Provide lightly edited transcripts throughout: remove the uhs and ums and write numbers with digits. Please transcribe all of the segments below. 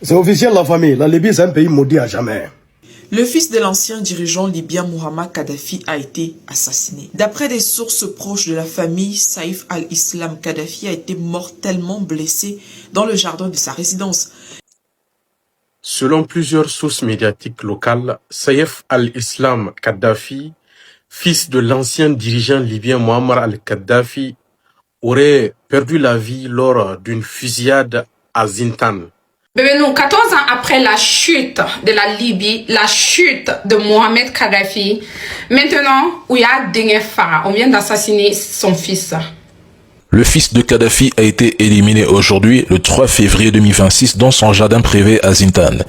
C'est officiel la famille, la Libye c'est un pays maudit à jamais. Le fils de l'ancien dirigeant libyen Muammar Kadhafi a été assassiné. D'après des sources proches de la famille, Saïf al-Islam Kadhafi a été mortellement blessé dans le jardin de sa résidence. Selon plusieurs sources médiatiques locales, Saïf al-Islam Kadhafi, fils de l'ancien dirigeant libyen Muammar al-Kadhafi, aurait perdu la vie lors d'une fusillade à Zintan. Bébé, nous, 14 ans après la chute de la Libye, la chute de Mohamed Kadhafi, maintenant, où il y a Dengefa, on vient d'assassiner son fils. Le fils de Kadhafi a été éliminé aujourd'hui, le 3 février 2026, dans son jardin privé à Zintan.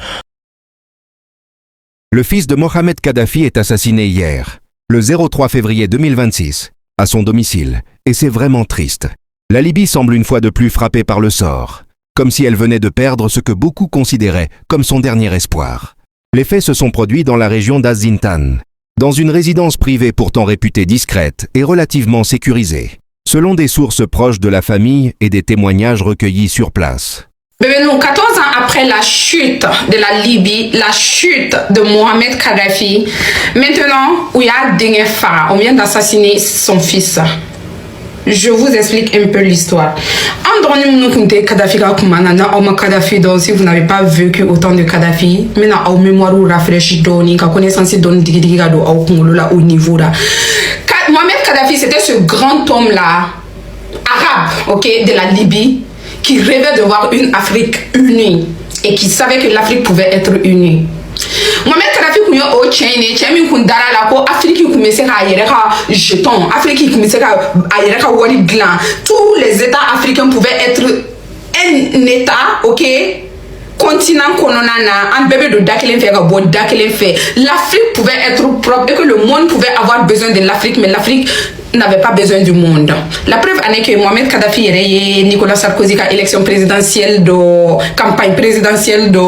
Le fils de Mohamed Kadhafi est assassiné hier, le 03 février 2026, à son domicile, et c'est vraiment triste. La Libye semble une fois de plus frappée par le sort, comme si elle venait de perdre ce que beaucoup considéraient comme son dernier espoir. Les faits se sont produits dans la région d'Azintan, dans une résidence privée pourtant réputée discrète et relativement sécurisée, selon des sources proches de la famille et des témoignages recueillis sur place. Bébé, nous, 14 ans après la chute de la Libye, la chute de Mohamed Kadhafi, maintenant, où il y a Dengefa, on vient d'assassiner son fils. Je vous explique un peu l'histoire. Kadhafi, si vous n'avez pas vécu autant de Kadhafi, maintenant, au mémoire ou rafraîchi, connaissance au niveau là. Mohamed Kadhafi, c'était ce grand homme-là, arabe, ok, de la Libye, qui rêvait de voir une Afrique unie et qui savait que l'Afrique pouvait être unie. Mohamed Kadhafi kunyo o chaine chemi kundara la ko Afrique commençait à yere ka jeton, Afrique commençait à yere ka wari gland. Tous les États africains pouvaient être un État, ok, continent kononana, un bébé de dakelen fait ka bo dakelen fait. L'Afrique pouvait être propre et que le monde pouvait avoir besoin de l'Afrique, mais l'Afrique n'avait pas besoin du monde. La preuve en est que Mohamed Kadhafi et Nicolas Sarkozy a élection présidentielle de campagne présidentielle de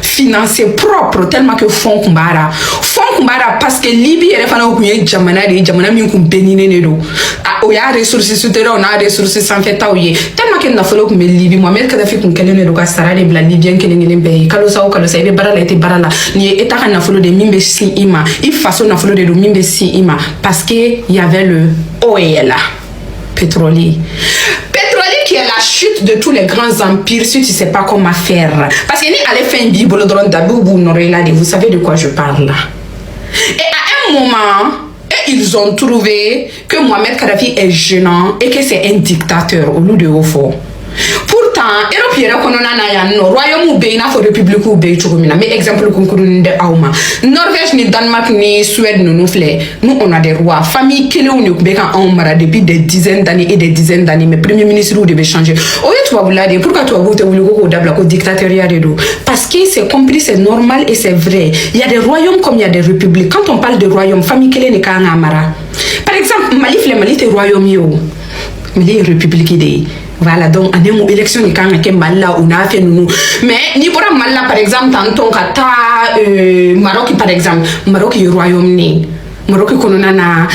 financer propre tellement que fond kumbara parce que Libye est fana okuye jamana min kum benine ne do o ya ressources souterraines on a ressources sans fait tawye tellement que na folo kum Libye Mohamed Kadhafi kum kelene do ka sarale bla libyen kelene be kalo sa ibe barala ete barala ni eta na folo de mimbe si ima il façon na folo de mimbe si ima parce que il y avait le OEL, pétrolier. Pétrolier qui est la chute de tous les grands empires si tu ne sais pas comment faire. Parce que ni allez faire une bible vous savez de quoi je parle. Et à un moment, ils ont trouvé que Mohamed Kadhafi est gênant et que c'est un dictateur au lieu de haut fort. Pourtant, Europe yɛrɛ kɔnɔna na yan nɔ royaume bɛ yen n'a fɔ république bɛ yen cogo min na mais exemple kunkurunin de aw ma Norvège ni Danemark ni Suède ninnu filɛ nous on a des rois famille kelenw de tun bɛ ka anw mara depuis des dizaines d'années et des dizaines d'années mais premier ministre de bɛ changer o ye tubabula de pourquoi tubabuw tɛ wuli ko k'o dabila ko dictatoriat de do parce que c'est compris c'est normal et c'est vrai il y a des royaumes comme il y a des républiques quand on parle de royaume famille kelen de kan ka mara par exemple Mali filɛ Mali tɛ royaume ye o Mali ye république de ye. Voilà, donc on a une élection qui est mal on a fait nous. Mais ni pour mal par exemple, tantôt kata Maroc par exemple, Maroc est royaume Maroc kononana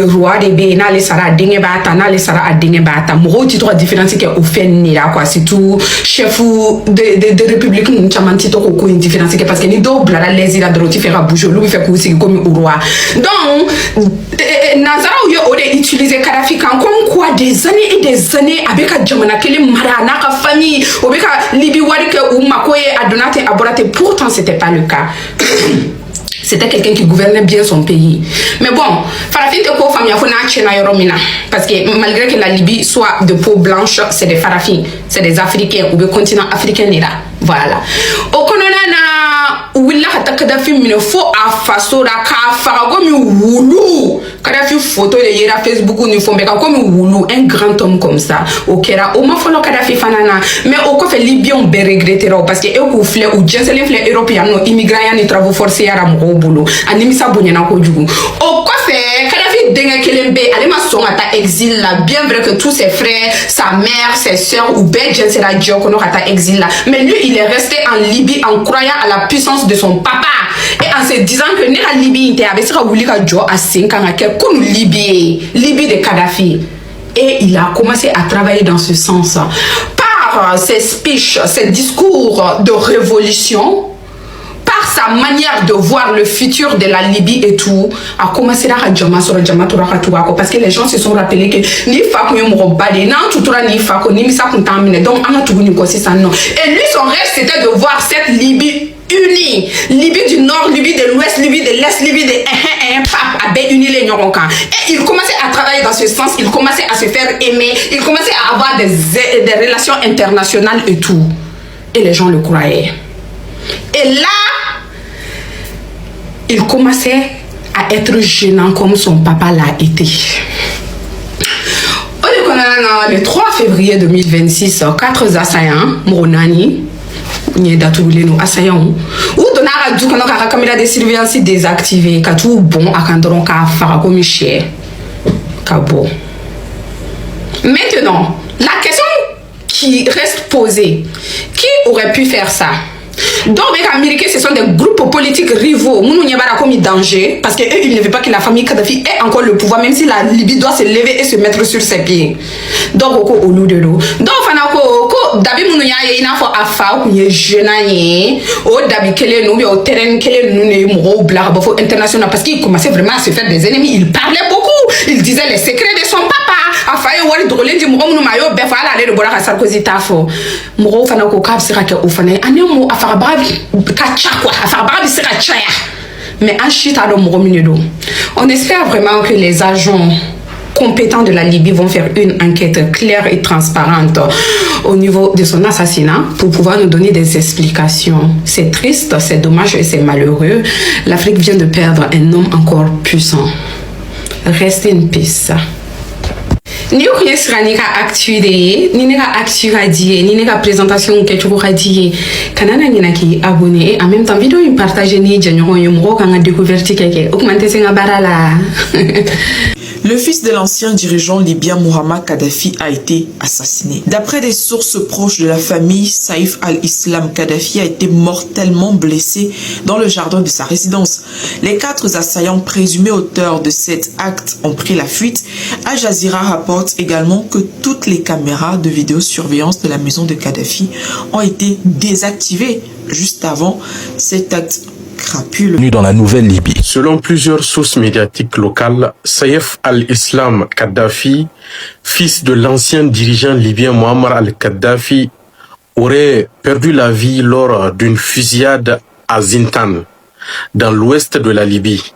roi de be na le sara dinge bata na le sara adinge bata mo ti to différence ke o fait ni là quoi c'est tout chef de république nous chamanti to ko différence ke parce que ni do blala les ila de roti faire bouger lui fait aussi comme au roi donc Nazara yo o de utiliser Kadhafi comme quoi des années et des années avec jamana kele mara na ka famille o be ka libi wari ke ou makoye adonate aborate pourtant c'était pas le cas. C'était quelqu'un qui gouvernait bien son pays. Mais bon, Farafin te ko famille fona chena yoromina parce que malgré que la Libye soit de peau blanche, c'est des Farafins, c'est des Africains ou le continent africain là. Voilà. Au kononana willa hata Kadhafi mine fo a faso da ka farago mi wulu. Kadhafi photo de yera Facebook ni fo meka comme wulu un grand homme comme ça. Au kera o ma folo Kadhafi fanana mais au ko fait Libyen be regrettera parce que e ko flé ou jenselen flé européen no immigrants ni travaux forcés ya ram boulot animisa bonyana ko jugu au ko fait Kadhafi denga kelembe ale ma son ata exil là bien vrai que tous ses frères sa mère ses sœurs ou be jensela dio kono ata exil là mais lui il est resté en Libye en croyant à la puissance de son papa et en se disant que la Libye était avec ça wuli ka jo a 5 ans comme Libye de Kadhafi et il a commencé à travailler dans ce sens. par ses speeches, ses discours de révolution, par sa manière de voir le futur de la Libye et tout, a commencé à Djama sur Djama parce que les gens se sont rappelés que ni Fako Yomrobade, non, tout ni Fako, ni Misa Kontamine, donc on a tout vu c'est ça, non. Et lui, son rêve, c'était de voir cette Libye unie. Libye du Nord, Libye de l'Ouest, Libye de l'Est, Libye de pape, à unis les Nyoronkan. Et il commençait à travailler dans ce sens, il commençait à se faire aimer, il commençait à avoir des relations internationales et tout. Et les gens le croyaient. Et là, il commençait à être gênant comme son papa l'a été. Le 3 février 2026, 4 assaillants, Moronani, assaillants, ou donnera du la caméra de surveillance désactivée, car tout bon à Candron, car Farago cher. Maintenant, la question qui reste posée, qui aurait pu faire ça? Donc, les Américains, ce sont des groupes politiques rivaux. Nous n'y a pas comme danger parce qu'eux, ils ne veulent pas que la famille Kadhafi ait encore le pouvoir, même si la Libye doit se lever et se mettre sur ses pieds. Donc, au loup de l'eau. Donc, Dabi Mounia, il a fait affaire, il est jeune, au Dabi Kele, nous, au terrain Kele, nous, nous, nous, international, parce qu'il commençait vraiment à se faire des ennemis. Il parlait beaucoup. Il disait les secrets de son papa. Affaire, il drôle du Mouro, nous, maillot, Befala, aller de Bola, Sarkozy, Tafo. Mouro, Fanako, Kab, Sirake, Oufane, Anémo, mais on espère vraiment que les agents compétents de la Libye vont faire une enquête claire et transparente au niveau de son assassinat pour pouvoir nous donner des explications. C'est triste, c'est dommage et c'est malheureux. L'Afrique vient de perdre un homme encore puissant. Restez in peace. Ni ko yesra ni ka actu de ni ka actu radie ni ka présentation que tu radie kanana ni na ki abonné et en même temps vidéo une partager ni janyo yo mo ka nga découverte keke augmenter senga barala. Le fils de l'ancien dirigeant libyen Muammar Kadhafi a été assassiné. D'après des sources proches de la famille, Saïf al-Islam Kadhafi a été mortellement blessé dans le jardin de sa résidence. Les 4 assaillants présumés auteurs de cet acte ont pris la fuite. Al Jazeera rapporte également que toutes les caméras de vidéosurveillance de la maison de Kadhafi ont été désactivées juste avant cet acte crapuleux. Dans la nouvelle Libye. Selon plusieurs sources médiatiques locales, Saïf al-Islam Kadhafi, fils de l'ancien dirigeant libyen Muammar al-Kadhafi, aurait perdu la vie lors d'une fusillade à Zintan, dans l'ouest de la Libye.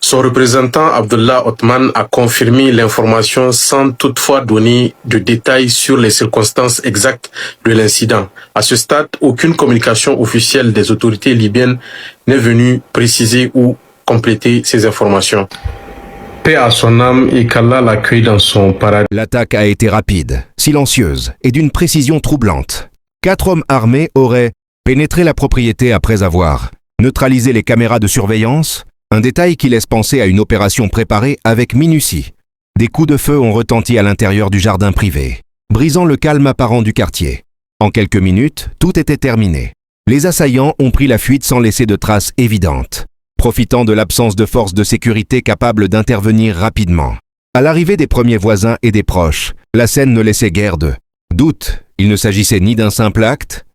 Son représentant Abdullah Othman a confirmé l'information sans toutefois donner de détails sur les circonstances exactes de l'incident. À ce stade, aucune communication officielle des autorités libyennes n'est venue préciser ou compléter ces informations. Paix à son âme et qu'Allah l'accueille dans son paradis. L'attaque a été rapide, silencieuse et d'une précision troublante. 4 hommes armés auraient pénétré la propriété après avoir neutralisé les caméras de surveillance, un détail qui laisse penser à une opération préparée avec minutie. Des coups de feu ont retenti à l'intérieur du jardin privé, brisant le calme apparent du quartier. En quelques minutes, tout était terminé. Les assaillants ont pris la fuite sans laisser de traces évidentes, profitant de l'absence de forces de sécurité capables d'intervenir rapidement. À l'arrivée des premiers voisins et des proches, la scène ne laissait guère de doute. Il ne s'agissait ni d'un simple acte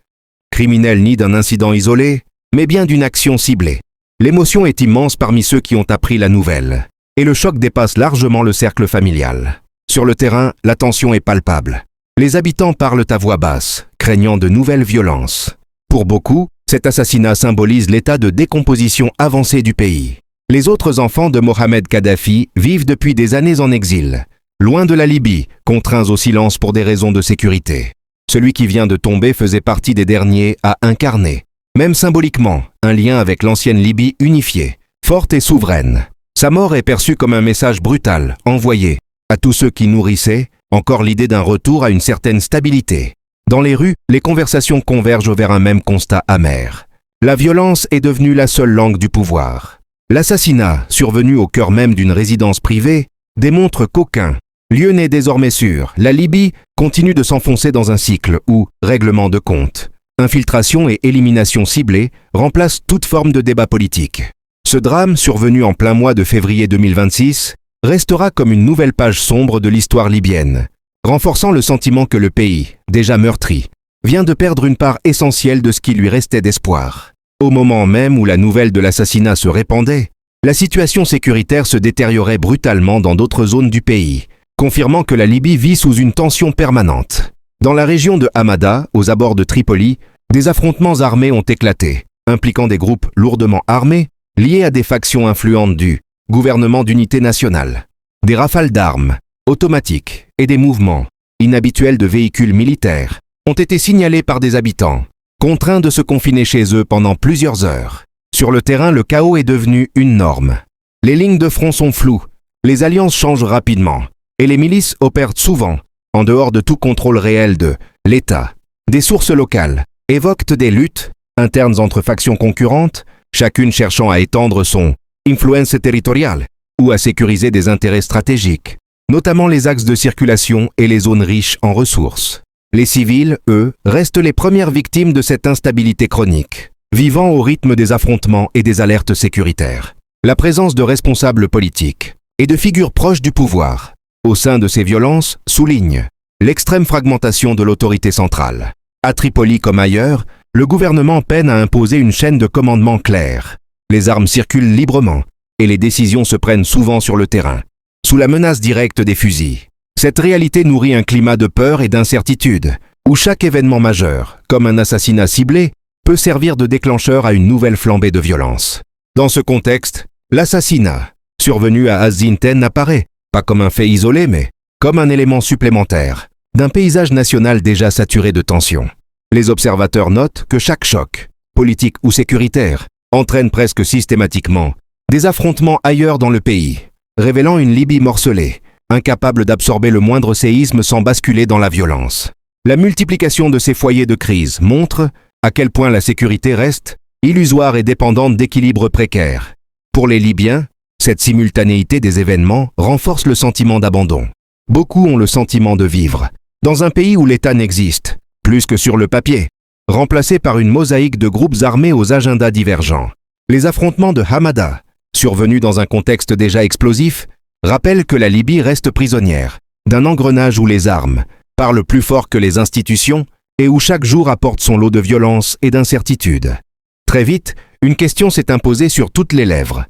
criminel ni d'un incident isolé, mais bien d'une action ciblée. L'émotion est immense parmi ceux qui ont appris la nouvelle, et le choc dépasse largement le cercle familial. Sur le terrain, la tension est palpable. Les habitants parlent à voix basse, craignant de nouvelles violences. Pour beaucoup, cet assassinat symbolise l'état de décomposition avancé du pays. Les autres enfants de Mohamed Kadhafi vivent depuis des années en exil, loin de la Libye, contraints au silence pour des raisons de sécurité. Celui qui vient de tomber faisait partie des derniers à incarner, même symboliquement, un lien avec l'ancienne Libye unifiée, forte et souveraine. Sa mort est perçue comme un message brutal, envoyé à tous ceux qui nourrissaient encore l'idée d'un retour à une certaine stabilité. Dans les rues, les conversations convergent vers un même constat amer. La violence est devenue la seule langue du pouvoir. L'assassinat, survenu au cœur même d'une résidence privée, démontre qu'aucun lieu n'est désormais sûr. La Libye continue de s'enfoncer dans un cycle où règlement de compte, infiltration et élimination ciblée remplacent toute forme de débat politique. Ce drame, survenu en plein mois de février 2026, restera comme une nouvelle page sombre de l'histoire libyenne, renforçant le sentiment que le pays, déjà meurtri, vient de perdre une part essentielle de ce qui lui restait d'espoir. Au moment même où la nouvelle de l'assassinat se répandait, la situation sécuritaire se détériorait brutalement dans d'autres zones du pays, confirmant que la Libye vit sous une tension permanente. Dans la région de Hamada, aux abords de Tripoli, des affrontements armés ont éclaté, impliquant des groupes lourdement armés, liés à des factions influentes du gouvernement d'unité nationale. Des rafales d'armes, automatiques, et des mouvements inhabituels de véhicules militaires ont été signalés par des habitants, contraints de se confiner chez eux pendant plusieurs heures. Sur le terrain, le chaos est devenu une norme. Les lignes de front sont floues, les alliances changent rapidement, et les milices opèrent souvent en dehors de tout contrôle réel de l'État. Des sources locales évoquent des luttes internes entre factions concurrentes, chacune cherchant à étendre son influence territoriale ou à sécuriser des intérêts stratégiques, notamment les axes de circulation et les zones riches en ressources. Les civils, eux, restent les premières victimes de cette instabilité chronique, vivant au rythme des affrontements et des alertes sécuritaires. La présence de responsables politiques et de figures proches du pouvoir au sein de ces violences souligne l'extrême fragmentation de l'autorité centrale. À Tripoli comme ailleurs, le gouvernement peine à imposer une chaîne de commandement claire. Les armes circulent librement et les décisions se prennent souvent sur le terrain, sous la menace directe des fusils. Cette réalité nourrit un climat de peur et d'incertitude, où chaque événement majeur, comme un assassinat ciblé, peut servir de déclencheur à une nouvelle flambée de violence. Dans ce contexte, l'assassinat, survenu à Az-Zinten, apparaît, pas comme un fait isolé, mais comme un élément supplémentaire d'un paysage national déjà saturé de tensions. Les observateurs notent que chaque choc, politique ou sécuritaire, entraîne presque systématiquement des affrontements ailleurs dans le pays, révélant une Libye morcelée, incapable d'absorber le moindre séisme sans basculer dans la violence. La multiplication de ces foyers de crise montre à quel point la sécurité reste illusoire et dépendante d'équilibres précaires. Pour les Libyens, cette simultanéité des événements renforce le sentiment d'abandon. Beaucoup ont le sentiment de vivre dans un pays où l'État n'existe, plus que sur le papier, remplacé par une mosaïque de groupes armés aux agendas divergents. Les affrontements de Hamada, survenus dans un contexte déjà explosif, rappellent que la Libye reste prisonnière d'un engrenage où les armes parlent plus fort que les institutions et où chaque jour apporte son lot de violence et d'incertitude. Très vite, une question s'est imposée sur toutes les lèvres.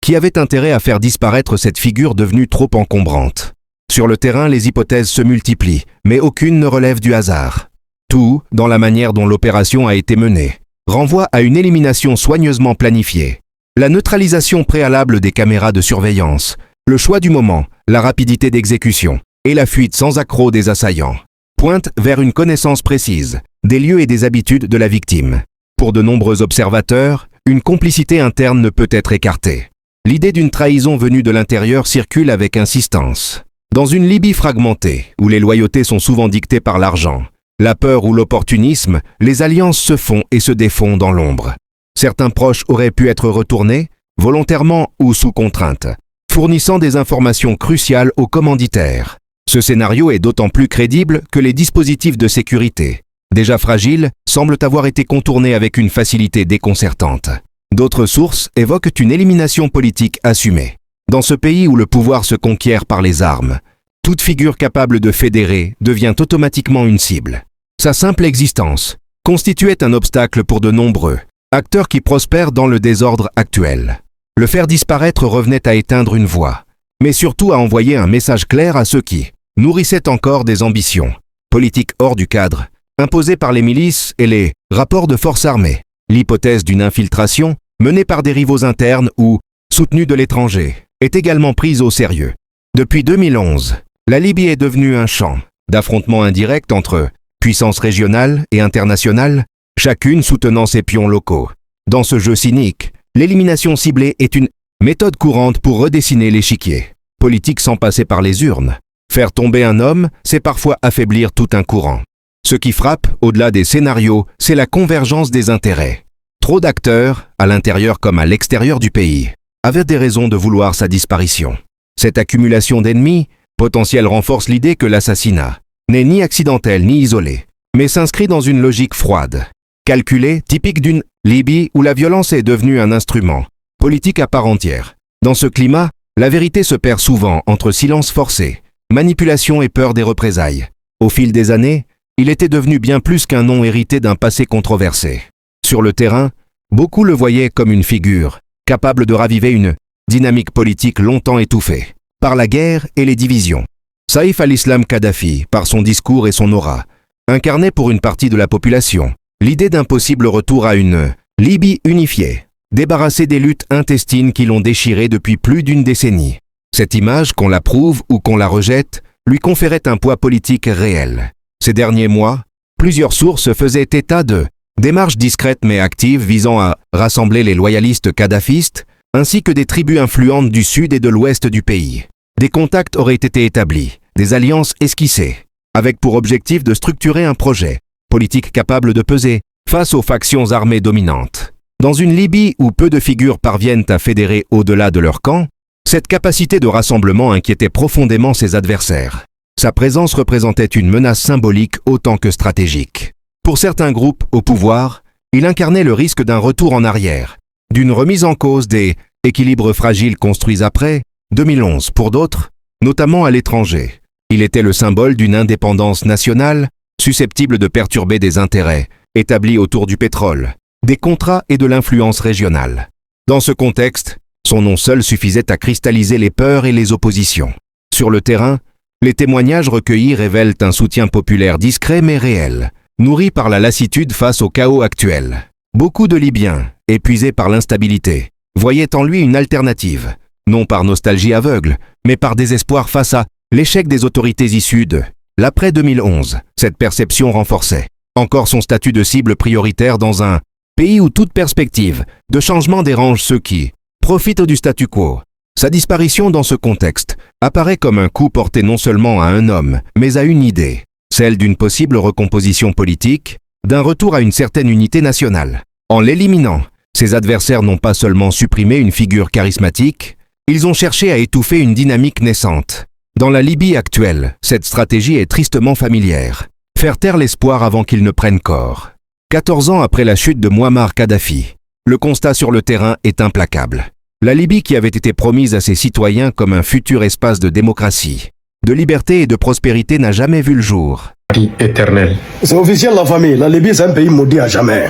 Qui avait intérêt à faire disparaître cette figure devenue trop encombrante? Sur le terrain, les hypothèses se multiplient, mais aucune ne relève du hasard. Tout, dans la manière dont l'opération a été menée, renvoie à une élimination soigneusement planifiée. La neutralisation préalable des caméras de surveillance, le choix du moment, la rapidité d'exécution et la fuite sans accroc des assaillants pointent vers une connaissance précise des lieux et des habitudes de la victime. Pour de nombreux observateurs, une complicité interne ne peut être écartée. L'idée d'une trahison venue de l'intérieur circule avec insistance. Dans une Libye fragmentée, où les loyautés sont souvent dictées par l'argent, la peur ou l'opportunisme, les alliances se font et se défont dans l'ombre. Certains proches auraient pu être retournés, volontairement ou sous contrainte, fournissant des informations cruciales aux commanditaires. Ce scénario est d'autant plus crédible que les dispositifs de sécurité, déjà fragiles, semblent avoir été contournés avec une facilité déconcertante. D'autres sources évoquent une élimination politique assumée. Dans ce pays où le pouvoir se conquiert par les armes, toute figure capable de fédérer devient automatiquement une cible. Sa simple existence constituait un obstacle pour de nombreux acteurs qui prospèrent dans le désordre actuel. Le faire disparaître revenait à éteindre une voie, mais surtout à envoyer un message clair à ceux qui nourrissaient encore des ambitions politiques hors du cadre, imposées par les milices et les rapports de forces armées. L'hypothèse d'une infiltration menée par des rivaux internes ou soutenue de l'étranger est également prise au sérieux. Depuis 2011, la Libye est devenue un champ d'affrontements indirects entre puissances régionales et internationales, chacune soutenant ses pions locaux. Dans ce jeu cynique, l'élimination ciblée est une méthode courante pour redessiner l'échiquier politique sans passer par les urnes. Faire tomber un homme, c'est parfois affaiblir tout un courant. Ce qui frappe, au-delà des scénarios, c'est la convergence des intérêts. Trop d'acteurs, à l'intérieur comme à l'extérieur du pays, avaient des raisons de vouloir sa disparition. Cette accumulation d'ennemis potentiels renforce l'idée que l'assassinat n'est ni accidentel ni isolé, mais s'inscrit dans une logique froide, calculée, typique d'une Libye où la violence est devenue un instrument politique à part entière. Dans ce climat, la vérité se perd souvent entre silence forcé manipulation et peur des représailles. Au fil des années, il était devenu bien plus qu'un nom hérité d'un passé controversé. Sur le terrain, beaucoup le voyaient comme une figure, capable de raviver une dynamique politique longtemps étouffée par la guerre et les divisions. Saïf al-Islam Kadhafi, par son discours et son aura, incarnait pour une partie de la population l'idée d'un possible retour à une Libye unifiée, débarrassée des luttes intestines qui l'ont déchirée depuis plus d'une décennie. Cette image, qu'on l'approuve ou qu'on la rejette, lui conférait un poids politique réel. Ces derniers mois, plusieurs sources faisaient état de démarches discrètes mais actives visant à rassembler les loyalistes kadhafistes, ainsi que des tribus influentes du sud et de l'ouest du pays. Des contacts auraient été établis, des alliances esquissées, avec pour objectif de structurer un projet politique capable de peser face aux factions armées dominantes. Dans une Libye où peu de figures parviennent à fédérer au-delà de leur camp, cette capacité de rassemblement inquiétait profondément ses adversaires. Sa présence représentait une menace symbolique autant que stratégique. Pour certains groupes au pouvoir, il incarnait le risque d'un retour en arrière, d'une remise en cause des équilibres fragiles construits après 2011 pour d'autres, notamment à l'étranger. Il était le symbole d'une indépendance nationale susceptible de perturber des intérêts établis autour du pétrole, des contrats et de l'influence régionale. Dans ce contexte, son nom seul suffisait à cristalliser les peurs et les oppositions. Sur le terrain, les témoignages recueillis révèlent un soutien populaire discret mais réel, nourri par la lassitude face au chaos actuel. Beaucoup de Libyens, épuisés par l'instabilité, voyaient en lui une alternative, non par nostalgie aveugle, mais par désespoir face à l'échec des autorités issues de l'après 2011. Cette perception renforçait encore son statut de cible prioritaire dans un pays où toute perspective de changement dérange ceux qui profitent du statu quo. Sa disparition dans ce contexte apparaît comme un coup porté non seulement à un homme, mais à une idée, celle d'une possible recomposition politique, d'un retour à une certaine unité nationale. En l'éliminant, ses adversaires n'ont pas seulement supprimé une figure charismatique, ils ont cherché à étouffer une dynamique naissante. Dans la Libye actuelle, cette stratégie est tristement familière. Faire taire l'espoir avant qu'il ne prenne corps. 14 ans après la chute de Muammar Kadhafi, le constat sur le terrain est implacable. La Libye qui avait été promise à ses citoyens comme un futur espace de démocratie, de liberté et de prospérité n'a jamais vu le jour. Éternel. C'est officiel, la famille. La Libye, c'est un pays maudit à jamais.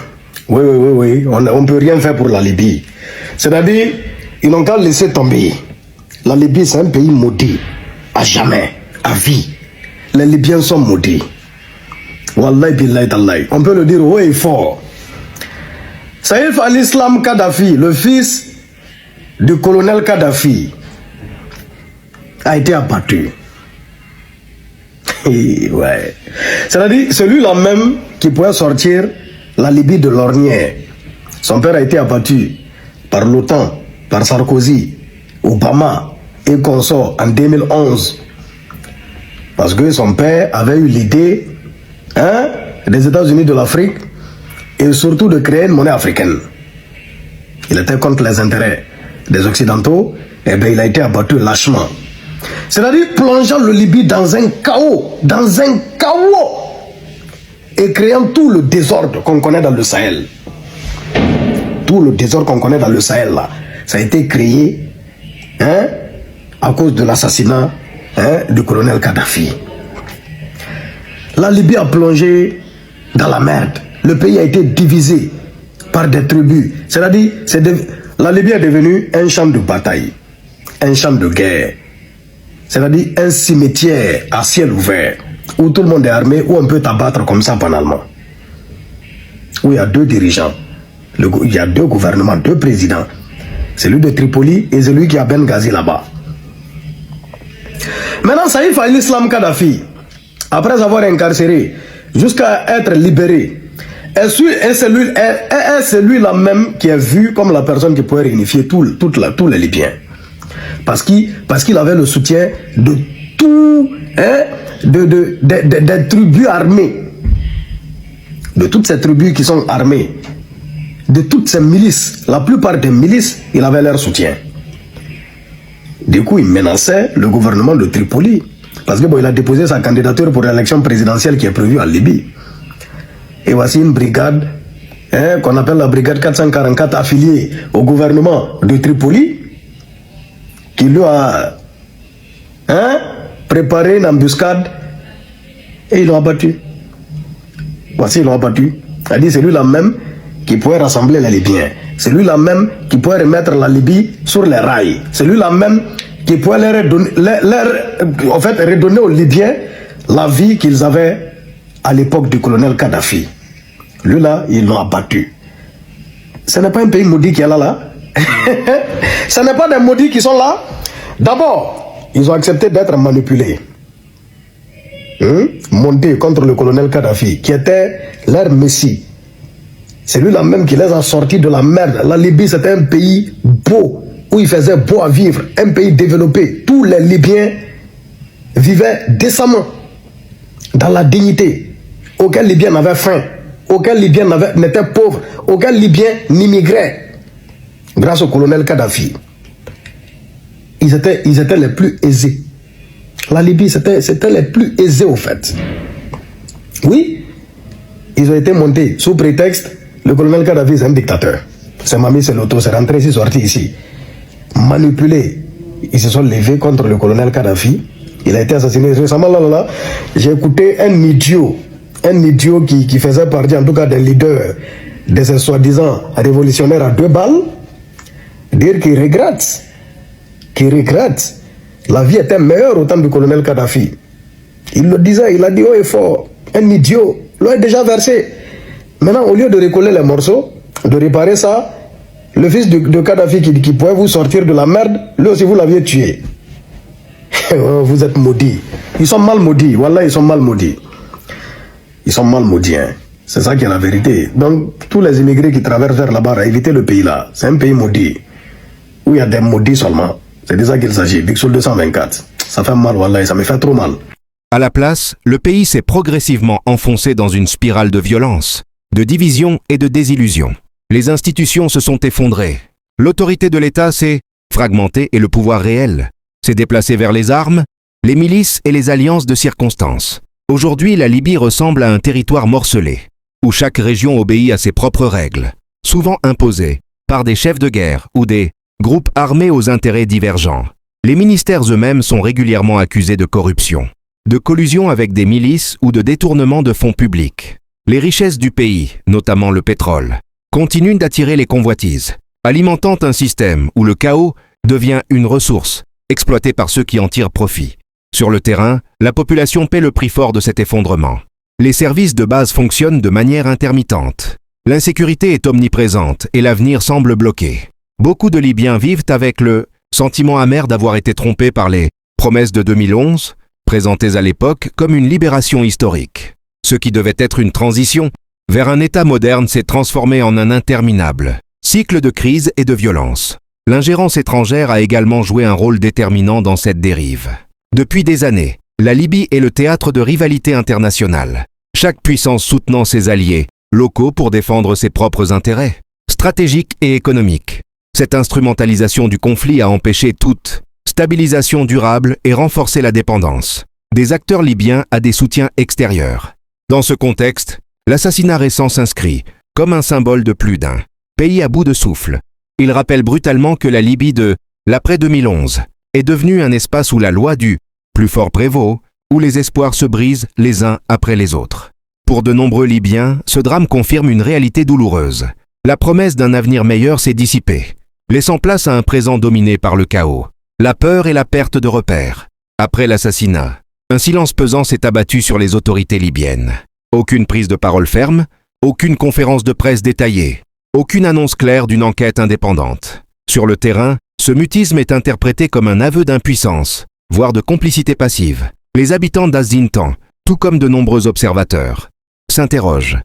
Oui. On ne peut rien faire pour la Libye. C'est-à-dire, ils n'ont qu'à laisser tomber. La Libye, c'est un pays maudit. À jamais. À vie. Les Libyens sont maudits. Wallahi billahi tallahi. On peut le dire haut et fort. Saïf al-Islam Kadhafi, le fils du colonel Kadhafi, a été abattu. Ouais. C'est-à-dire, celui-là même qui pouvait sortir la Libye de l'ornière. Son père a été abattu par l'OTAN, par Sarkozy, Obama et consorts en 2011. Parce que son père avait eu l'idée des États-Unis de l'Afrique et surtout de créer une monnaie africaine. Il était contre les intérêts des Occidentaux, et bien il a été abattu lâchement. C'est-à-dire plongeant le Libye dans un chaos, et créant tout le désordre qu'on connaît dans le Sahel. Tout le désordre qu'on connaît dans le Sahel, là, ça a été créé à cause de l'assassinat du colonel Kadhafi. La Libye a plongé dans la merde. Le pays a été divisé par des tribus. C'est-à-dire, la Libye est devenue un champ de bataille, un champ de guerre. C'est-à-dire un cimetière à ciel ouvert, où tout le monde est armé, où on peut t'abattre comme ça banalement. Où il y a deux dirigeants, il y a deux gouvernements, deux présidents. Celui de Tripoli et celui qui a Benghazi là-bas. Maintenant, Saïf al-Islam Kadhafi, après avoir incarcéré, jusqu'à être libéré, est celui-là même qui est vu comme la personne qui pourrait réunifier tous les Libyens. Parce qu'il avait le soutien de tout, des tribus armées, de toutes ces tribus qui sont armées, de toutes ces milices. La plupart des milices, il avait leur soutien. Du coup, il menaçait le gouvernement de Tripoli. Parce que il a déposé sa candidature pour l'élection présidentielle qui est prévue en Libye. Et voici une brigade qu'on appelle la brigade 444 affiliée au gouvernement de Tripoli qui lui a préparé une embuscade et ils l'ont abattu. Voici, ils l'ont abattu. C'est-à-dire, c'est lui-là même qui pourrait rassembler les Libyens. C'est lui-là même qui pourrait remettre la Libye sur les rails. C'est lui-là même qui pourrait redonner aux Libyens la vie qu'ils avaient à l'époque du colonel Kadhafi. Lui-là, ils l'ont abattu. Ce n'est pas un pays maudit qui est là. Ce n'est pas des maudits qui sont là. D'abord, ils ont accepté d'être manipulés. Montés contre le colonel Kadhafi, qui était leur messie. C'est lui-là même qui les a sortis de la merde. La Libye, c'était un pays beau, où il faisait beau à vivre, un pays développé. Tous les Libyens vivaient décemment, dans la dignité. Aucun Libyen n'avait faim, aucun Libyen n'était pauvre, aucun Libyen n'immigrait. Grâce au colonel Kadhafi. Ils étaient les plus aisés. La Libye, c'était les plus aisés au fait. Oui, ils ont été montés sous prétexte, le colonel Kadhafi c'est un dictateur. C'est Mami Seloto, c'est rentré ici, sorti ici. Manipulés. Ils se sont levés contre le colonel Kadhafi. Il a été assassiné récemment. J'ai écouté un idiot qui faisait partie en tout cas des leaders de ces soi-disant révolutionnaires à 2 balles, dire qu'il regrette. La vie était meilleure au temps du colonel Kadhafi. Il le disait, il a dit haut et fort. Un idiot, l'eau est déjà versé. Maintenant, au lieu de recoller les morceaux, de réparer ça, le fils de Kadhafi qui pouvait vous sortir de la merde, lui aussi vous l'aviez tué. Vous êtes maudits. Ils sont mal maudits. Voilà, ils sont mal maudits. Ils sont mal maudits. Hein. C'est ça qui est la vérité. Donc, tous les immigrés qui traversent vers là-bas, évitez le pays là. C'est un pays maudit. Où il y a des maudits seulement. C'est de ça qu'il s'agit. Bixol 224. Ça fait mal, voilà, et ça me fait trop mal. À la place, le pays s'est progressivement enfoncé dans une spirale de violence, de division et de désillusion. Les institutions se sont effondrées. L'autorité de l'État s'est fragmentée et le pouvoir réel s'est déplacé vers les armes, les milices et les alliances de circonstances. Aujourd'hui, la Libye ressemble à un territoire morcelé, où chaque région obéit à ses propres règles, souvent imposées par des chefs de guerre ou des groupes armés aux intérêts divergents. Les ministères eux-mêmes sont régulièrement accusés de corruption, de collusion avec des milices ou de détournement de fonds publics. Les richesses du pays, notamment le pétrole, continuent d'attirer les convoitises, alimentant un système où le chaos devient une ressource, exploitée par ceux qui en tirent profit. Sur le terrain, la population paie le prix fort de cet effondrement. Les services de base fonctionnent de manière intermittente. L'insécurité est omniprésente et l'avenir semble bloqué. Beaucoup de Libyens vivent avec le sentiment amer d'avoir été trompés par les promesses de 2011, présentées à l'époque comme une libération historique. Ce qui devait être une transition vers un État moderne s'est transformé en un interminable cycle de crise et de violence. L'ingérence étrangère a également joué un rôle déterminant dans cette dérive. Depuis des années, la Libye est le théâtre de rivalités internationales, chaque puissance soutenant ses alliés locaux pour défendre ses propres intérêts, stratégiques et économiques. Cette instrumentalisation du conflit a empêché toute stabilisation durable et renforcé la dépendance des acteurs libyens à des soutiens extérieurs. Dans ce contexte, l'assassinat récent s'inscrit comme un symbole de plus d'un pays à bout de souffle. Il rappelle brutalement que la Libye de l'après 2011 est devenue un espace où la loi du plus fort prévaut, où les espoirs se brisent les uns après les autres. Pour de nombreux Libyens, ce drame confirme une réalité douloureuse. La promesse d'un avenir meilleur s'est dissipée, laissant place à un présent dominé par le chaos, la peur et la perte de repères. Après l'assassinat, un silence pesant s'est abattu sur les autorités libyennes. Aucune prise de parole ferme, aucune conférence de presse détaillée, aucune annonce claire d'une enquête indépendante. Sur le terrain, ce mutisme est interprété comme un aveu d'impuissance, voire de complicité passive. Les habitants d'Azintan, tout comme de nombreux observateurs, s'interrogent.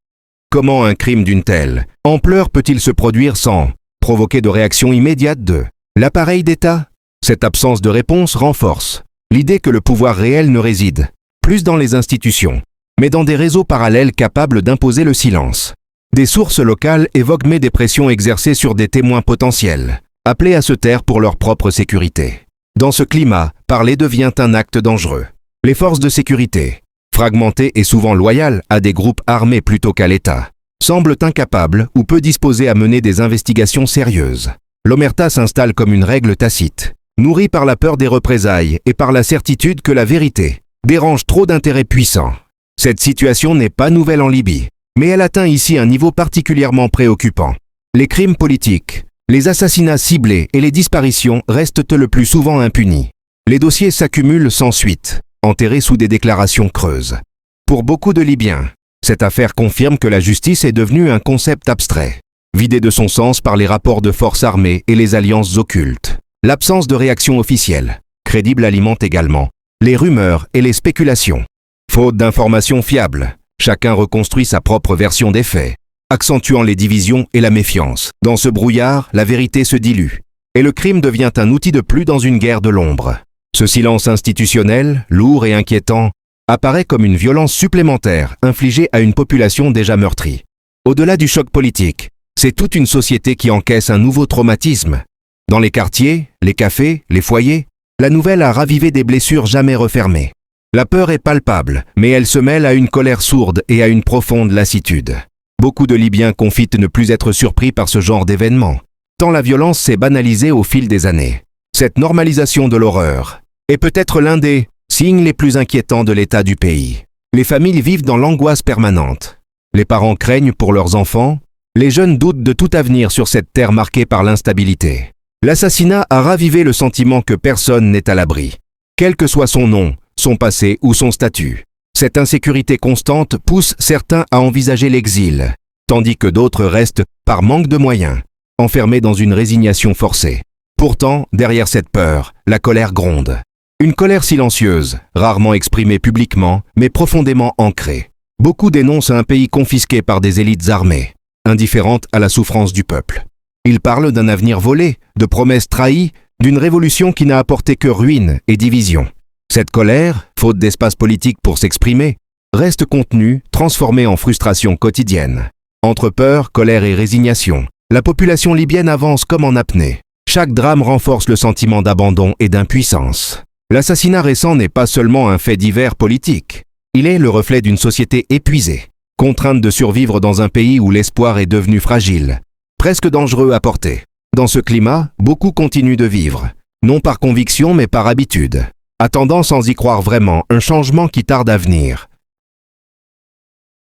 Comment un crime d'une telle ampleur peut-il se produire sans provoquer de réaction immédiate de l'appareil d'État? Cette absence de réponse renforce l'idée que le pouvoir réel ne réside plus dans les institutions, mais dans des réseaux parallèles capables d'imposer le silence. Des sources locales évoquent des pressions exercées sur des témoins potentiels, appelés à se taire pour leur propre sécurité. Dans ce climat, parler devient un acte dangereux. Les forces de sécurité, fragmentées et souvent loyales à des groupes armés plutôt qu'à l'État, semblent incapables ou peu disposées à mener des investigations sérieuses. L'omerta s'installe comme une règle tacite, nourris par la peur des représailles et par la certitude que la vérité dérange trop d'intérêts puissants. Cette situation n'est pas nouvelle en Libye, mais elle atteint ici un niveau particulièrement préoccupant. Les crimes politiques, les assassinats ciblés et les disparitions restent le plus souvent impunis. Les dossiers s'accumulent sans suite, enterrés sous des déclarations creuses. Pour beaucoup de Libyens, cette affaire confirme que la justice est devenue un concept abstrait, vidé de son sens par les rapports de forces armées et les alliances occultes. L'absence de réaction officielle, crédible, alimente également les rumeurs et les spéculations. Faute d'informations fiables, chacun reconstruit sa propre version des faits, accentuant les divisions et la méfiance. Dans ce brouillard, la vérité se dilue, et le crime devient un outil de plus dans une guerre de l'ombre. Ce silence institutionnel, lourd et inquiétant, apparaît comme une violence supplémentaire infligée à une population déjà meurtrie. Au-delà du choc politique, c'est toute une société qui encaisse un nouveau traumatisme. Dans les quartiers, les cafés, les foyers, la nouvelle a ravivé des blessures jamais refermées. La peur est palpable, mais elle se mêle à une colère sourde et à une profonde lassitude. Beaucoup de Libyens confient ne plus être surpris par ce genre d'événements, tant la violence s'est banalisée au fil des années. Cette normalisation de l'horreur est peut-être l'un des signes les plus inquiétants de l'état du pays. Les familles vivent dans l'angoisse permanente. Les parents craignent pour leurs enfants, les jeunes doutent de tout avenir sur cette terre marquée par l'instabilité. L'assassinat a ravivé le sentiment que personne n'est à l'abri, quel que soit son nom, son passé ou son statut. Cette insécurité constante pousse certains à envisager l'exil, tandis que d'autres restent, par manque de moyens, enfermés dans une résignation forcée. Pourtant, derrière cette peur, la colère gronde. Une colère silencieuse, rarement exprimée publiquement, mais profondément ancrée. Beaucoup dénoncent un pays confisqué par des élites armées, indifférentes à la souffrance du peuple. Ils parlent d'un avenir volé, de promesses trahies, d'une révolution qui n'a apporté que ruine et division. Cette colère, faute d'espace politique pour s'exprimer, reste contenue, transformée en frustration quotidienne. Entre peur, colère et résignation, la population libyenne avance comme en apnée. Chaque drame renforce le sentiment d'abandon et d'impuissance. L'assassinat récent n'est pas seulement un fait divers politique. Il est le reflet d'une société épuisée, contrainte de survivre dans un pays où l'espoir est devenu fragile, presque dangereux à porter. Dans ce climat, beaucoup continuent de vivre, non par conviction mais par habitude, attendant sans y croire vraiment un changement qui tarde à venir.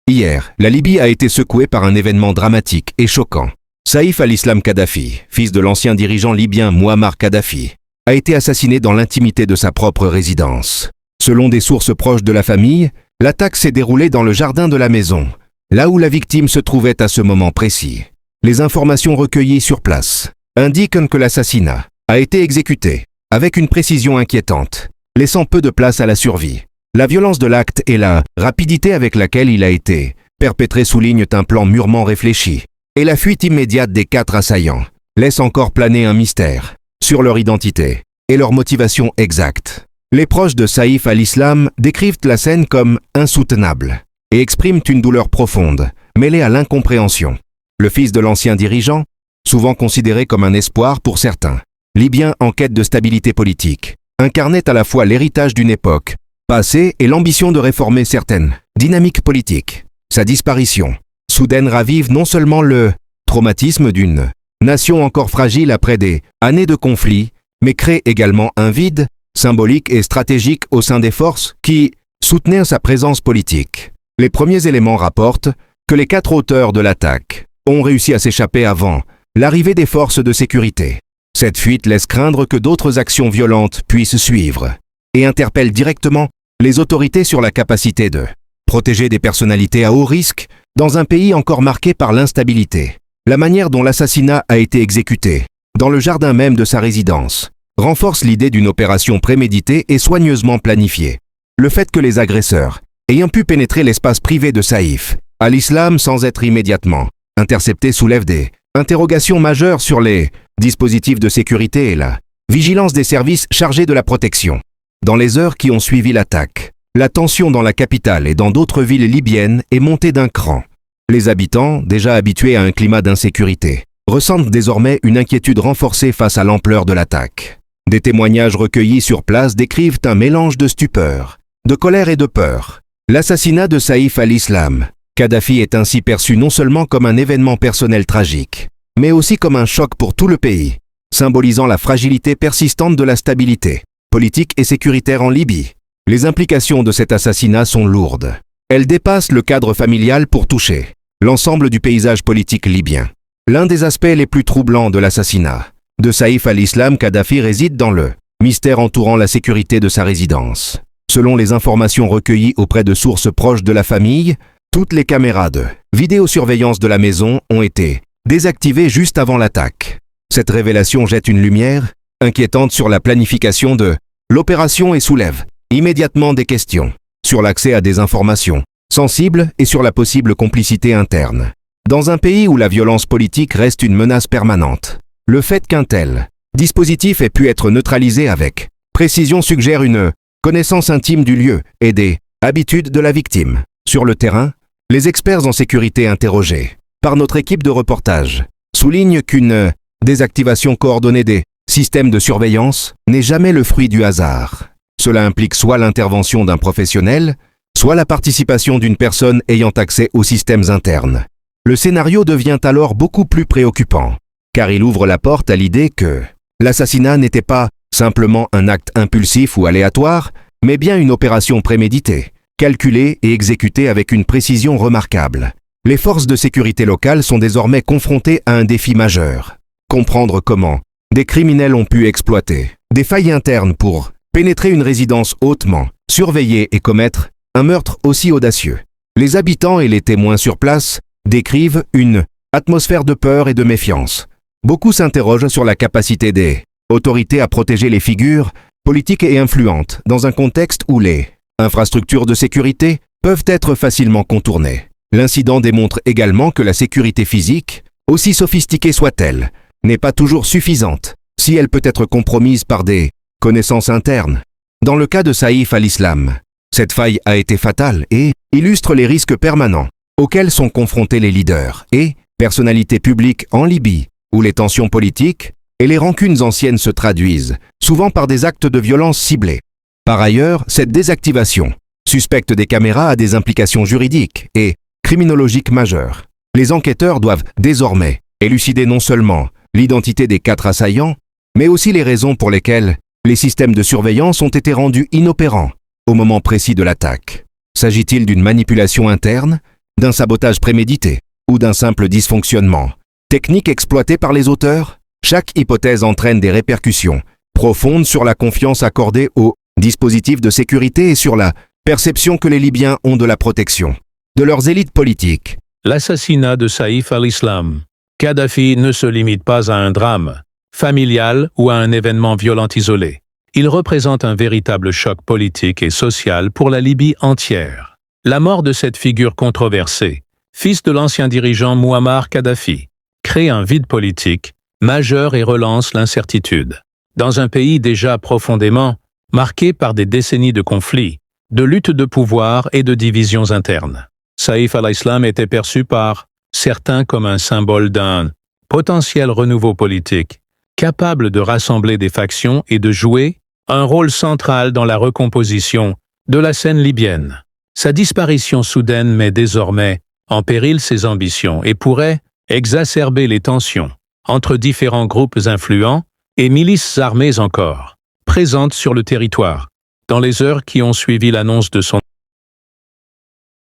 Hier, la Libye a été secouée par un événement dramatique et choquant. Saïf al-Islam Kadhafi, fils de l'ancien dirigeant libyen Mouammar Kadhafi, a été assassiné dans l'intimité de sa propre résidence. Selon des sources proches de la famille, l'attaque s'est déroulée dans le jardin de la maison, là où la victime se trouvait à ce moment précis. Les informations recueillies sur place indiquent que l'assassinat a été exécuté avec une précision inquiétante, laissant peu de place à la survie. La violence de l'acte et la rapidité avec laquelle il a été perpétré soulignent un plan mûrement réfléchi, et la fuite immédiate des 4 assaillants laisse encore planer un mystère sur leur identité et leur motivation exacte. Les proches de Saïf al-Islam décrivent la scène comme insoutenable et expriment une douleur profonde, mêlée à l'incompréhension. Le fils de l'ancien dirigeant, souvent considéré comme un espoir pour certains, Libyen en quête de stabilité politique, incarnait à la fois l'héritage d'une époque passée et l'ambition de réformer certaines dynamiques politiques. Sa disparition soudaine ravive non seulement le traumatisme d'une nation encore fragile après des années de conflits, mais crée également un vide symbolique et stratégique au sein des forces qui soutenaient sa présence politique. Les premiers éléments rapportent que les 4 auteurs de l'attaque ont réussi à s'échapper avant l'arrivée des forces de sécurité. Cette fuite laisse craindre que d'autres actions violentes puissent suivre et interpelle directement les autorités sur la capacité de protéger des personnalités à haut risque dans un pays encore marqué par l'instabilité. La manière dont l'assassinat a été exécuté, dans le jardin même de sa résidence, renforce l'idée d'une opération préméditée et soigneusement planifiée. Le fait que les agresseurs, ayant pu pénétrer l'espace privé de Saïf al-Islam sans être immédiatement interceptés, soulève des interrogations majeures sur les dispositifs de sécurité et la vigilance des services chargés de la protection. Dans les heures qui ont suivi l'attaque, la tension dans la capitale et dans d'autres villes libyennes est montée d'un cran. Les habitants, déjà habitués à un climat d'insécurité, ressentent désormais une inquiétude renforcée face à l'ampleur de l'attaque. Des témoignages recueillis sur place décrivent un mélange de stupeur, de colère et de peur. L'assassinat de Saïf al-Islam Kadhafi est ainsi perçu non seulement comme un événement personnel tragique, mais aussi comme un choc pour tout le pays. symbolisant la fragilité persistante de la stabilité politique et sécuritaire en Libye. Les implications de cet assassinat sont lourdes. Elles dépassent le cadre familial pour toucher l'ensemble du paysage politique libyen. L'un des aspects les plus troublants de l'assassinat de Saïf al-Islam Kadhafi réside dans le mystère entourant la sécurité de sa résidence. Selon les informations recueillies auprès de sources proches de la famille, toutes les caméras de vidéosurveillance de la maison ont été désactivées juste avant l'attaque. Cette révélation jette une lumière inquiétante sur la planification de l'opération et soulève immédiatement des questions sur l'accès à des informations sensibles et sur la possible complicité interne. Dans un pays où la violence politique reste une menace permanente, le fait qu'un tel dispositif ait pu être neutralisé avec précision suggère une connaissance intime du lieu et des habitudes de la victime. Sur le terrain, les experts en sécurité interrogés par notre équipe de reportage soulignent qu'une désactivation coordonnée des systèmes de surveillance n'est jamais le fruit du hasard. Cela implique soit l'intervention d'un professionnel, soit la participation d'une personne ayant accès aux systèmes internes. Le scénario devient alors beaucoup plus préoccupant, car il ouvre la porte à l'idée que l'assassinat n'était pas simplement un acte impulsif ou aléatoire, mais bien une opération préméditée, calculée et exécutée avec une précision remarquable. Les forces de sécurité locales sont désormais confrontées à un défi majeur. Comprendre comment des criminels ont pu exploiter des failles internes pour pénétrer une résidence hautement surveillée et commettre un meurtre aussi audacieux. Les habitants et les témoins sur place décrivent une atmosphère de peur et de méfiance. Beaucoup s'interrogent sur la capacité des autorités à protéger les figures politiques et influentes dans un contexte où les infrastructures de sécurité peuvent être facilement contournées. L'incident démontre également que la sécurité physique, aussi sophistiquée soit-elle, n'est pas toujours suffisante si elle peut être compromise par des connaissances internes. Dans le cas de Saïf al-Islam, cette faille a été fatale et illustre les risques permanents auxquels sont confrontés les leaders et personnalités publiques en Libye, où les tensions politiques et les rancunes anciennes se traduisent, souvent par des actes de violence ciblés. Par ailleurs, cette désactivation suspecte des caméras a des implications juridiques et criminologiques majeures. Les enquêteurs doivent désormais élucider non seulement l'identité des 4 assaillants, mais aussi les raisons pour lesquelles les systèmes de surveillance ont été rendus inopérants au moment précis de l'attaque. S'agit-il d'une manipulation interne, d'un sabotage prémédité ou d'un simple dysfonctionnement technique exploité par les auteurs? Chaque hypothèse entraîne des répercussions profondes sur la confiance accordée aux dispositifs de sécurité et sur la perception que les Libyens ont de la protection de leurs élites politiques. L'assassinat de Saïf al-Islam Kadhafi ne se limite pas à un drame familial ou à un événement violent isolé. Il représente un véritable choc politique et social pour la Libye entière. La mort de cette figure controversée, fils de l'ancien dirigeant Mouammar Kadhafi, crée un vide politique majeur et relance l'incertitude. Dans un pays déjà profondément marqué par des décennies de conflits, de luttes de pouvoir et de divisions internes, Saïf al-Islam était perçu par certains comme un symbole d'un potentiel renouveau politique, capable de rassembler des factions et de jouer un rôle central dans la recomposition de la scène libyenne. Sa disparition soudaine met désormais en péril ses ambitions et pourrait exacerber les tensions entre différents groupes influents et milices armées encore présentes sur le territoire. Dans les heures qui ont suivi l'annonce de son